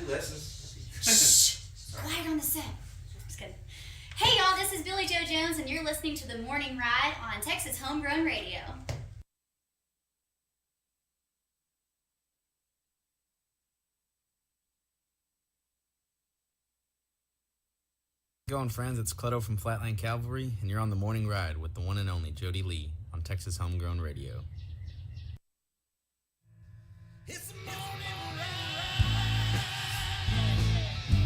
Shh. Quiet on the set. Just kidding. Hey y'all, this is Billy Joe Jones, and you're listening to The Morning Ride on Texas Homegrown Radio. Going friends, it's Clutto from Flatland Cavalry, and you're on The Morning Ride with the one and only Jody Lee on Texas Homegrown Radio. It's the morning ride.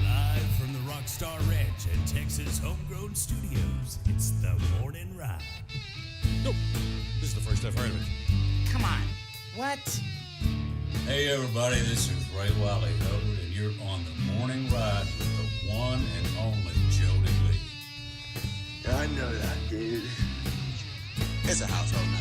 Live from the Rockstar Ranch at Texas Homegrown Studios, it's the morning ride. Nope, this is the first I've heard of it. Come on. What? Hey everybody, this is Ray Wiley Road, and you're on the morning ride with the one and only Jody Lee. I know that, dude. It's a household name.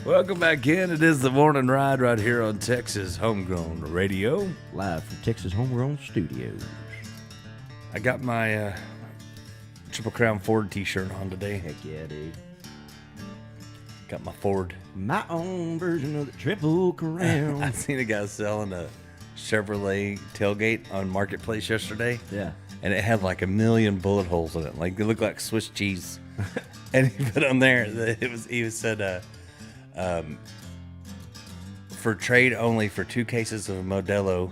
Welcome back in. It is the morning ride right here on Texas Homegrown Radio. Live from Texas Homegrown Studios. I got my Triple Crown Ford t-shirt on today. Heck yeah, dude. Got my Ford. My own version of the Triple Crown. I seen a guy selling a Chevrolet tailgate on Marketplace yesterday. Yeah. And it had like 1 million bullet holes in it. Like, they looked like Swiss cheese. And he put on there that he said, for trade only for 2 cases of Modelo.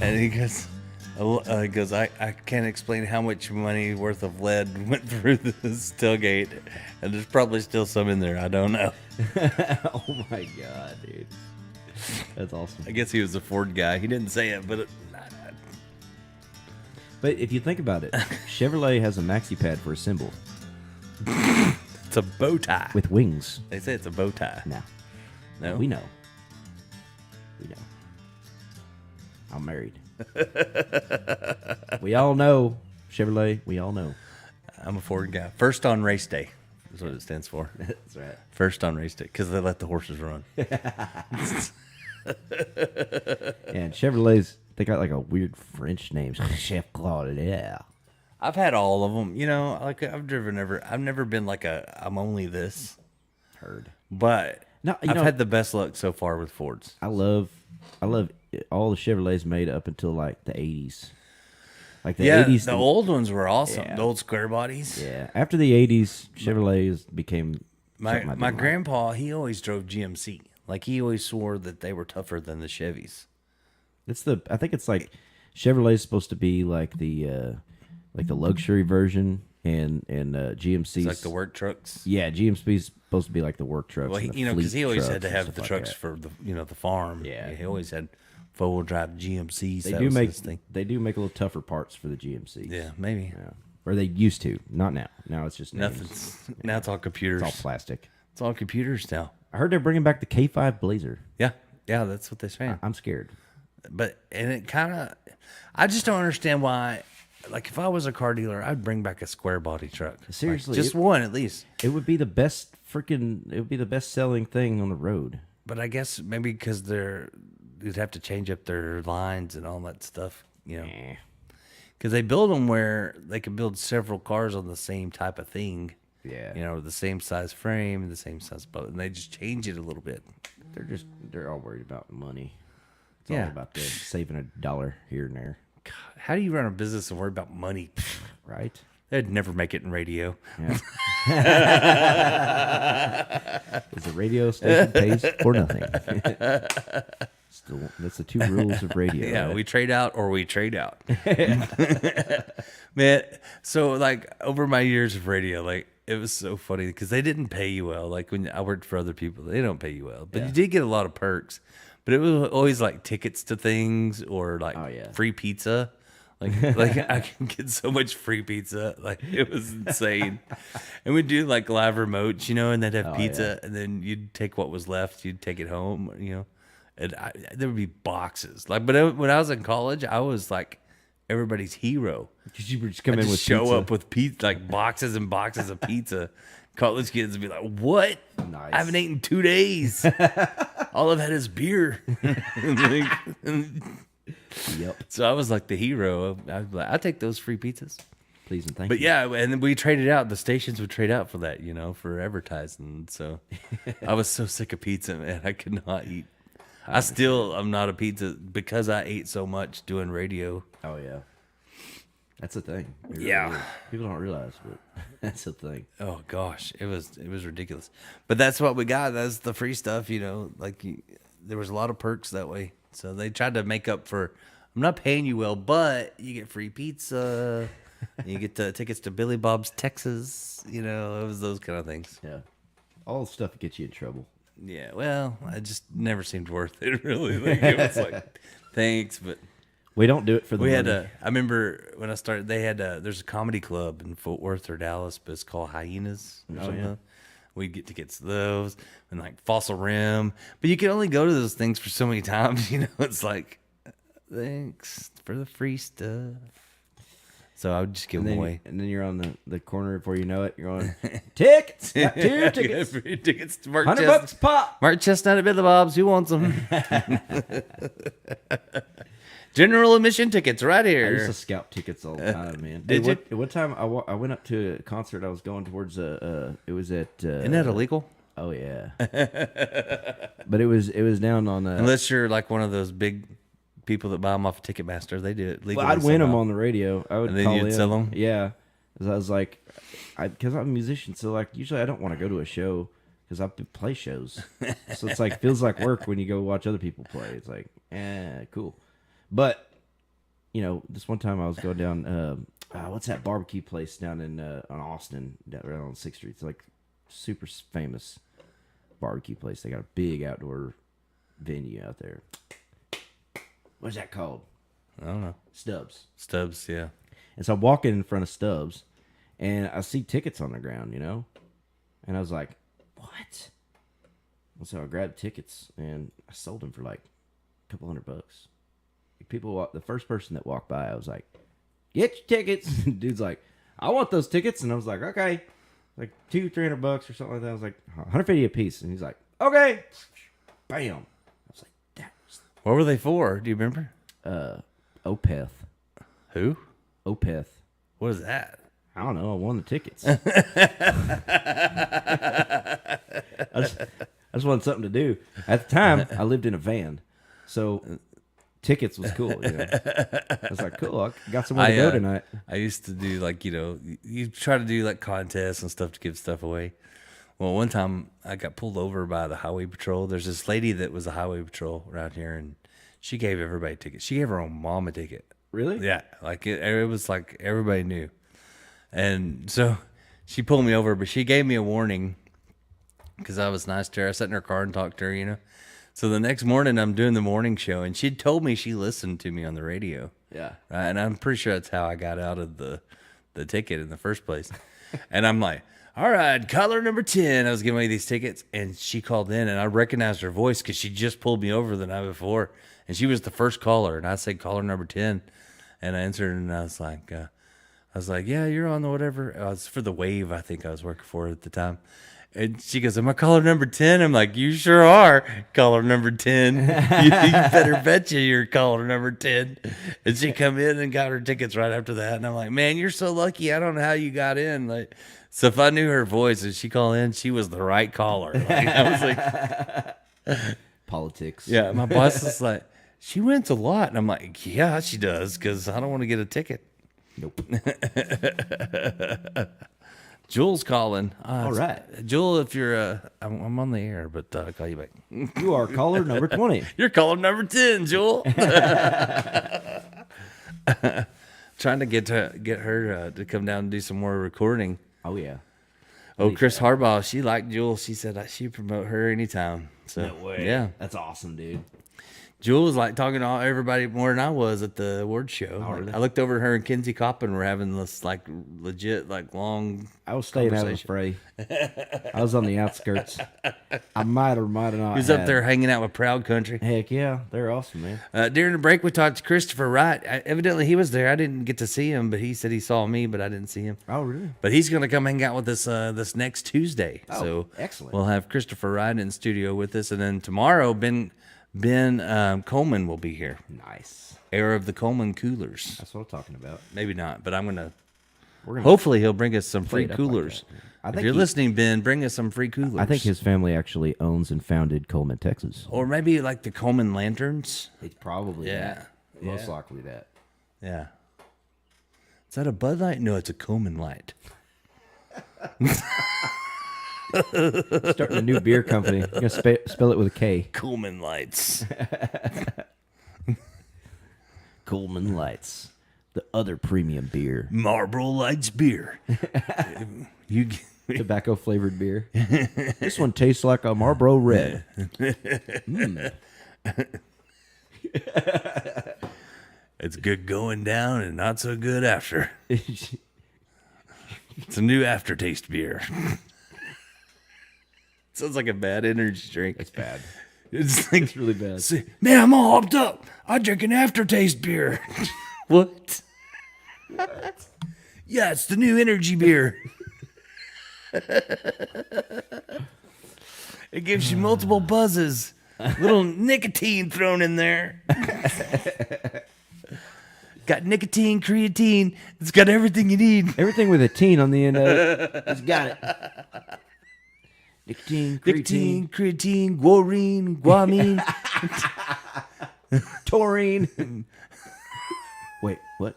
And he goes, I can't explain how much money worth of lead went through this tailgate. And there's probably still some in there. I don't know. Oh my God, dude. That's awesome. I guess he was a Ford guy. He didn't say it, but But if you think about it, Chevrolet has a maxi pad for a symbol. it's a bow tie. With wings. They say it's a bow tie. No. We know. I'm married. We all know. Chevrolet, we all know. I'm a Ford guy. First on race day is what it stands for. That's right. First on race day, because they let the horses run. And Chevrolets, they got like a weird French name. Chef Claude, yeah. I've had all of them. You know, like I've never been like I'm only this. Heard. But no, I've had the best luck so far with Fords. I love all the Chevrolets made up until like the 80s. Like the 80s. The old ones were awesome. Yeah. The old square bodies. Yeah. After the 80s, Chevrolets became my grandpa, he always drove GMC. Like he always swore that they were tougher than the Chevys. I think it's like Chevrolet's supposed to be like the luxury version, and GMC's It's like the work trucks. Yeah, GMC's supposed to be like the work trucks. Well, because he always had to have the trucks for the farm. Yeah, he always had 4-wheel drive GMCs. They do make a little tougher parts for the GMCs. Yeah, maybe. Yeah. Or they used to. Not now. Now it's just nothing. Now it's all computers. It's all plastic. It's all computers now. I heard they're bringing back the K5 Blazer. Yeah, that's what they're saying. I'm scared. And it kind of, I just don't understand why. Like if I was a car dealer, I'd bring back a square body truck. Seriously, just one at least. It would be the best selling thing on the road. But I guess maybe because you'd have to change up their lines and all that stuff, Because they build them where they can build several cars on the same type of thing. Yeah. The same size frame, the same size boat, and they just change it a little bit. They're all worried about money. It's all about saving $1 here and there. God, how do you run a business and worry about money? Right? They'd never make it in radio. Yeah. Is the radio station pays for nothing? That's the 2 rules of radio. Yeah, right? we trade out or we trade out. Man, so like over my years of radio, like it was so funny because they didn't pay you well. Like when I worked for other people, they don't pay you well, but you did get a lot of perks. But it was always like tickets to things or like free pizza. Like I can get so much free pizza. Like it was insane. And we'd do like live remotes, and they'd have pizza and then you'd take what was left, you'd take it home, And there would be boxes. But when I was in college, I was like everybody's hero. Because you would just come show up with pizza, like boxes and boxes of pizza. College kids would be like, "What? Nice. I haven't eaten in 2 days. All I've had is beer. Yep. So I was like the hero. I was like, I'll take those free pizzas. Please and thank But you. yeah, and then we traded out. The stations would trade out for that, for advertising. So I was so sick of pizza, man. I could not eat. I'm not a pizza because I ate so much doing radio. Oh yeah. That's a thing. It really Yeah. is. People don't realize, but that's a thing. Oh gosh, it was ridiculous. But that's what we got. That's the free stuff, there was a lot of perks that way. So they tried to make up for. I'm not paying you well, but you get free pizza. You get the tickets to Billy Bob's Texas. It was those kind of things. Yeah. All the stuff that gets you in trouble. Yeah, well, it just never seemed worth it. Really, it was like, thanks, but We don't do it for the we money. had I remember when I started, they had there's a comedy club in Fort Worth or Dallas, but it's called Hyenas or something. yeah. We'd get tickets to those and like Fossil Rim, but you can only go to those things for so many times. It's like, thanks for the free stuff. So I would just give them away. And then you're on the corner before you know it. You're going, tickets! Got 2 tickets! Free tickets to Mark $100 pop! Mark Chestnut at Billy Bob's. Who wants them? General admission tickets right I used here. to scout tickets all the time, man. Did you? One time I went up to a concert I was going towards. It was at. Isn't that illegal? Oh yeah. But it was down on. Unless you're like one of those big people that buy them off of Ticketmaster, they do it legally. Well, I'd win them somehow. on the radio. I would And then call you'd in. sell 'em? Yeah, because I was like, because I'm a musician, so like usually I don't want to go to a show because I play shows. So it's like feels like work when you go watch other people play. It's like, cool. But this one time I was going down. What's that barbecue place down in on Austin, down right on 6th Street? It's like super famous barbecue place. They got a big outdoor venue out there. What's that called? I don't know. Stubbs. Stubbs, yeah. And so I'm walking in front of Stubbs, and I see tickets on the ground, and I was like, what? And so I grabbed tickets, and I sold them for like a couple $100. The first person that walked by, I was like, get your tickets. Dude's like, I want those tickets. And I was like, okay. Like $200-300 or something like that. I was like, 150 a piece. And he's like, okay. Bam. I was like, that was What were they for? Do you remember? Opeth. Who? Opeth. What is that? I don't know. I won the tickets. I just wanted something to do. At the time, I lived in a van. So tickets was cool. I was like, cool. I got somewhere to go tonight. I used to do like, you try to do like contests and stuff to give stuff away. Well, one time I got pulled over by the highway patrol. There's this lady that was a highway patrol around here, and she gave everybody tickets. She gave her own mom a ticket. Really? Yeah, like it was like everybody knew. And so she pulled me over, but she gave me a warning because I was nice to her. I sat in her car and talked to her, So the next morning I'm doing the morning show, and she'd told me she listened to me on the radio. Yeah. Right? And I'm pretty sure that's how I got out of the ticket in the first place. And I'm like, all right, caller number 10. I was giving away these tickets, and she called in, and I recognized her voice because she just pulled me over the night before, and she was the first caller, and I said caller number 10, and I answered, and I was like, yeah, you're on the whatever. It was for the Wave, I think I was working for at the time. And she goes, am I caller number 10? I'm like, you sure are caller number 10. You better bet you're caller number 10. And she come in and got her tickets right after that. And I'm like, man, you're so lucky. I don't know how you got in. Like, so if I knew her voice and she called in, she was the right caller. Like, I was like, Politics. yeah, my boss is like, she wins a lot. And I'm like, yeah, she does, because I don't want to get a ticket. Nope. Jules calling. All right. Jewel, if you're, I'm on the air, but I'll call you back. You are caller number 20. You're calling number 10, Jewel. Trying to get her to come down and do some more recording. Oh, yeah. Oh, Chris Harbaugh, she liked Jewel. She said she'd promote her anytime. So, No way. Yeah. That's awesome, dude. Jewel was like talking to everybody more than I was at the award show. really? I looked over at her and Kinsey Coppin were having this like legit like long. I was staying out of the fray. I was on the outskirts. I might or might not. He was up there hanging out with Proud Country. Heck yeah, they're awesome, man. During the break, we talked to Christopher Wright. Evidently, he was there. I didn't get to see him, but he said he saw me, but I didn't see him. Oh, really? But he's going to come hang out with us this next Tuesday. Oh, so excellent. We'll have Christopher Wright in studio with us, and then tomorrow, Ben Coleman will be here. Nice. Heir of the Coleman Coolers. That's what I'm talking about. Maybe not, but We're gonna hopefully he'll bring us some free play it up like coolers. that. I If think you're listening, Ben, bring us some free coolers. I think his family actually owns and founded Coleman, Texas. or maybe like the Coleman Lanterns. It's probably Yeah. that. Most likely that. Yeah. Is that a Bud Light? No, it's a Coleman Light. Starting a new beer company. You're gonna spell it with a K. Coleman Lights. Coleman Lights, the other premium beer, Marlboro Lights beer. You tobacco flavored beer. This one tastes like a Marlboro Red. It's good going down and not so good after. It's a new aftertaste beer. Sounds like a bad energy drink. It's bad. It's like It's really bad. Man, I'm all hopped up. I drink an aftertaste beer. What? Yeah, it's the new energy beer. It gives you multiple buzzes. Little nicotine thrown in there. Got nicotine, creatine. It's got everything you need. Everything with a teen on the end of it. It's got it. Nicotine, Nicotine, creatine, guarine, guamine. taurine. Wait, what?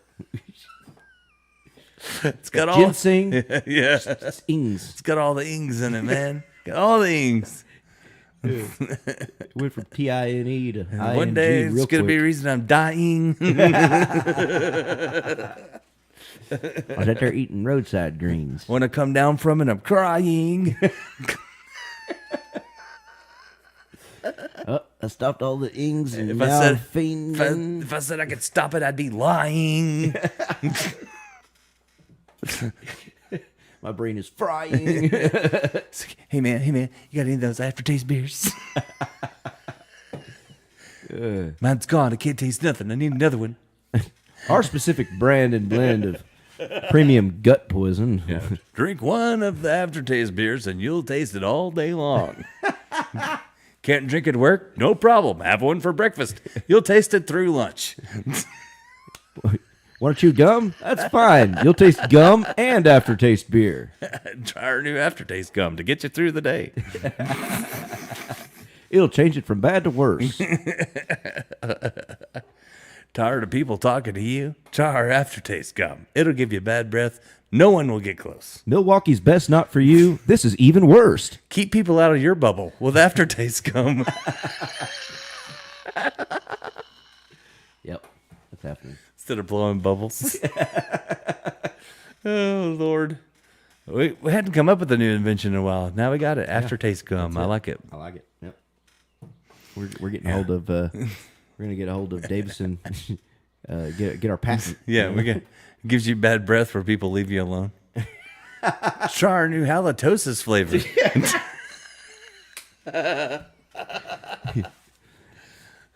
It's got all Ginseng. yeah. It's ings. It's got all the ings in it, man. Got all the ings. It went from TINE to ING. One day it's real gonna be a quick. reason I'm dying. I was out there eating roadside greens. When I come down from it, I'm crying. I stopped all the ings and If now I said I'm fiending. if I said I could stop it, I'd be lying. My brain is frying. Hey man, you got any of those aftertaste beers? Mine's gone. I can't taste nothing. I need another one. Our specific brand and blend of premium gut poison. Drink one of the aftertaste beers and you'll taste it all day long. Can't drink at work? No problem. Have one for breakfast. You'll taste it through lunch. Want to chew gum? That's fine. You'll taste gum and aftertaste beer. Try our new aftertaste gum to get you through the day. It'll change it from bad to worse. Tired of people talking to you? Try our aftertaste gum. It'll give you bad breath. No one will get close. Milwaukee's best not for you. This is even worse. Keep people out of your bubble with aftertaste gum. Yep, that's happening. Instead of blowing bubbles. Oh, Lord. We hadn't come up with a new invention in a while. Now we got it. Aftertaste gum. I like it. I like it. Yep. We're getting hold of. We're gonna get a hold of Davison. Get our patent. Yeah, we get gives you bad breath where people leave you alone. Try our new halitosis flavor.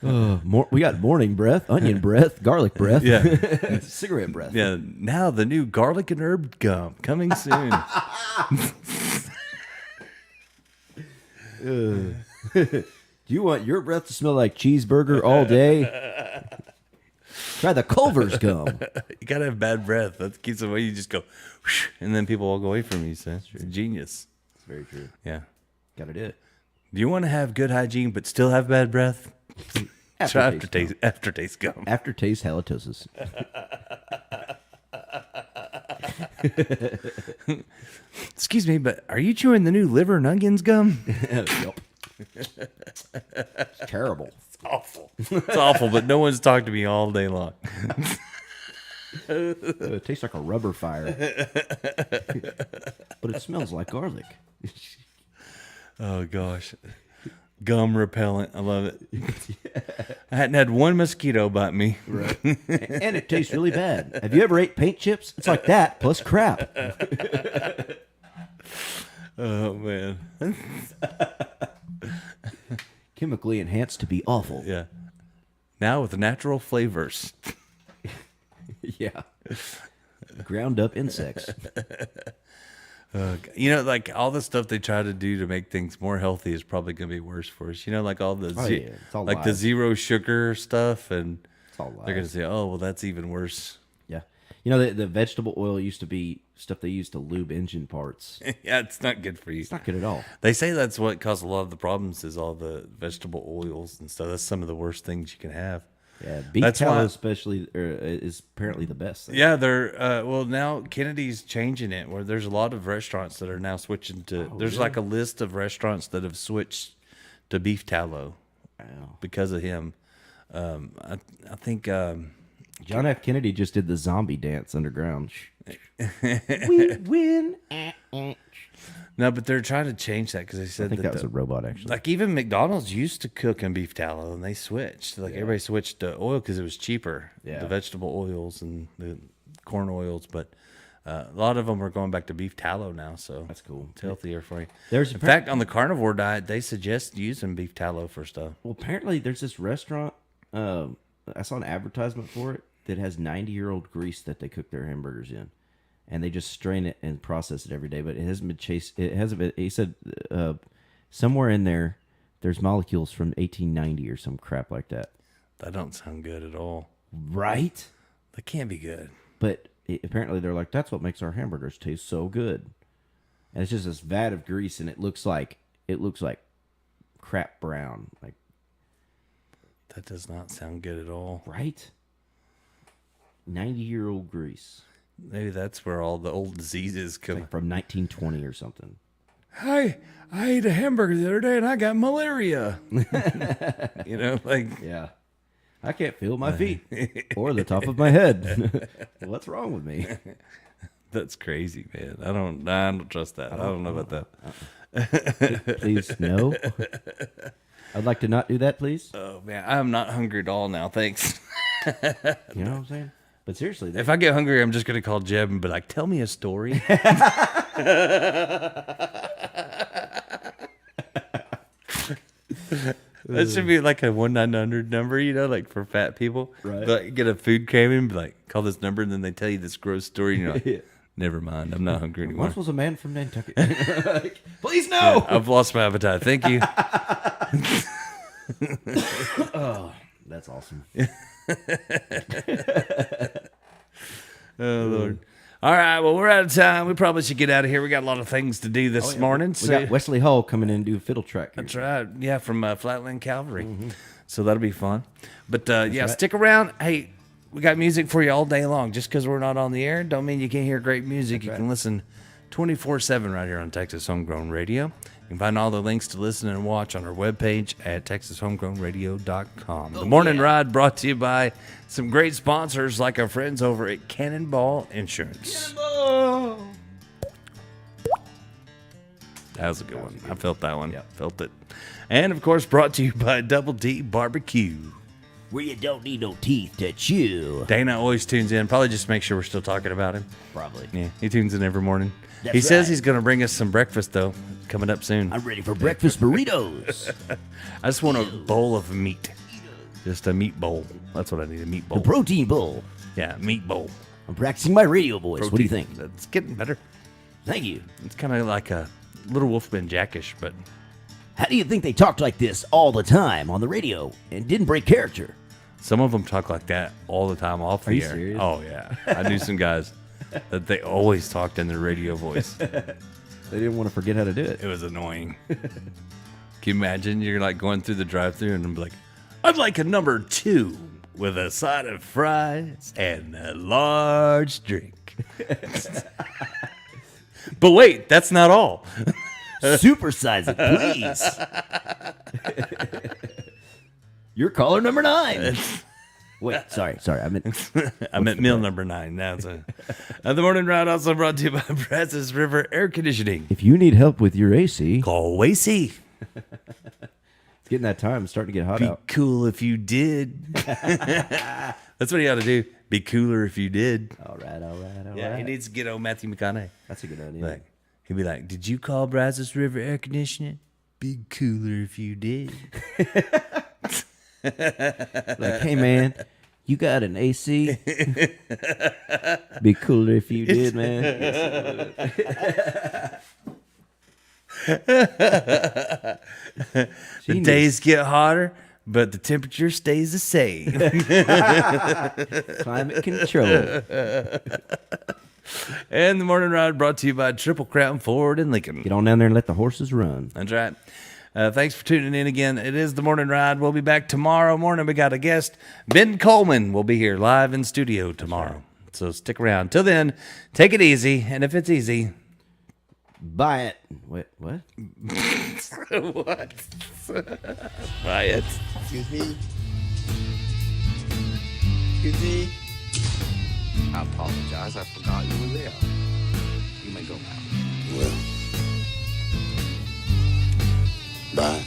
We got morning breath, onion breath, garlic breath, Yeah. cigarette breath. Yeah, now the new garlic and herb gum coming soon. Do you want your breath to smell like cheeseburger all day? Try the Culver's gum. You gotta have bad breath. That keeps away. You just go, whoosh, and then people walk away from you. So it's genius. It's very true. Yeah. Gotta do it. Do you want to have good hygiene but still have bad breath? Try aftertaste gum. Aftertaste halitosis. Excuse me, but are you chewing the new liver and onions gum? Yep. It's terrible. It's awful. It's awful, but no one's talked to me all day long. It tastes like a rubber fire. But it smells like garlic. Oh, gosh. Gum repellent. I love it. I hadn't had one mosquito bite me. Right. And it tastes really bad. Have you ever ate paint chips? It's like that plus crap. Oh, man. Chemically enhanced to be awful. Yeah. Now with natural flavors. Yeah. Ground up insects. You know, like all the stuff they try to do to make things more healthy is probably going to be worse for us. You know, like all the It's all like the lies. zero sugar stuff, and It's all they're going to lies. say, "Oh, well, that's even worse." Yeah. You know, the vegetable oil used to be stuff they used to lube engine parts. Yeah, it's not good for you. It's not good at all. They say that's what caused a lot of the problems is all the vegetable oils and stuff. That's some of the worst things you can have. Yeah, beef That's tallow why- especially is apparently the best thing. Yeah, they're well now Kennedy's changing it where there's a lot of restaurants that are now switching to. There's like a list of restaurants that have switched to beef tallow Wow. because of him. I think John F. Kennedy just did the zombie dance underground. We win. no, but they're trying to change that because they I said think that was the- a robot, actually. like even McDonald's used to cook in beef tallow and they switched. Like everybody switched to oil because it was cheaper. Yeah. The vegetable oils and the corn oils, but a lot of them are going back to beef tallow now. So That's cool. It's healthier for you. There's In fact, on the carnivore diet, they suggest using beef tallow for stuff. Well, apparently there's this restaurant. I saw an advertisement for it that has 90-year-old grease that they cook their hamburgers in, and they just strain it and process it every day. But it hasn't been chased. It hasn't been. He said somewhere in there, there's molecules from 1890 or some crap like that. That don't sound good at all. Right. That can't be good. But apparently they're like, that's what makes our hamburgers taste so good. And it's just this vat of grease, and it looks like crap brown, like That does not sound good at all. right. 90-year-old grease, Maybe that's where all the old diseases come. like from 1920 or something. Hi, I ate a hamburger the other day and I got malaria. You know, like Yeah. I can't feel my feet or the top of my head. What's wrong with me? that's crazy, man. I don't trust that. I don't know about that. Please, no. I'd like to not do that, please. Oh man, I'm not hungry at all now. Thanks. You know what I'm saying? But seriously, If I get hungry, I'm just gonna call Jeb and be like, "Tell me a story." That should be like a 1-900 number, you know, like for fat people. Right. Like, get a food craving, and be like, call this number, and then they tell you this gross story, and you're like, never mind, I'm not hungry anymore. once was a man from Nantucket. Please, no. I've lost my appetite. Thank you. That's awesome. Oh, Lord. All right, well, we're out of time. We probably should get out of here. We got a lot of things to do this morning. We So got Wesley Hall coming in and do a fiddle track. Here. that's right. Yeah, from Flatland Cavalry. So that'll be fun. But yeah, stick around. Hey, we got music for you all day long. Just because we're not on the air don't mean you can't hear great music. You can listen 24/7 right here on Texas Homegrown Radio. You can find all the links to listen and watch on our webpage at texashomegrownradio.com. The Morning Ride brought to you by some great sponsors like our friends over at Cannonball Insurance. That was a good one. I felt that one. Felt it. And, of course, brought to you by Double D Barbecue. Where you don't need no teeth to chew. Dana always tunes in. Probably just to make sure we're still talking about him. Probably. Yeah, he tunes in every morning. That's He says right. he's going to bring us some breakfast, though, coming up soon. I'm ready for breakfast burritos. I just want a bowl of meat. Just a meat bowl. That's what I need, a meat bowl. The protein bowl. Yeah, meat bowl. I'm practicing my radio voice. What do you think? It's getting better. Thank you. It's kind of like a Little Wolfman Jackish, but How do you think they talked like this all the time on the radio and didn't break character? some of them talk like that all the time off the Are you air. serious? Oh, yeah. I knew some guys that they always talked in their radio voice. They didn't want to forget how to do it. It was annoying. Can you imagine? You're like going through the drive-thru and I'm like, I'd like a number 2 with a side of fries and a large drink. But wait, that's not all. Supersize it, please. You're caller number 9. Wait, sorry. I meant I meant meal number 9. Now it's the Morning Ride also brought to you by Brazos River Air Conditioning. if you need help with your AC, Call Wacy. It's getting that time. It's starting to get hot Be out. cool if you did. That's what he ought to do. Be cooler if you did. All right. Yeah, he needs to get old Matthew McConaughey. That's a good idea. Like, he'd be like, "Did you call Brazos River air conditioning? Be cooler if you did." Like, hey man, you got an AC? Be cooler if you did, man. The days get hotter, but the temperature stays the same. Climate control. And the morning ride brought to you by Triple Crown Ford in Lincoln. Get on down there and let the horses run. That's right. Thanks for tuning in again. It is the morning ride. We'll be back tomorrow morning. We got a guest. Ben Coleman will be here live in studio tomorrow. So stick around. Till then, take it easy. And if it's easy, Buy it. What? what? Buy it. Excuse me? Excuse me? I apologize. I forgot you were there. You may go now. Well. Bye.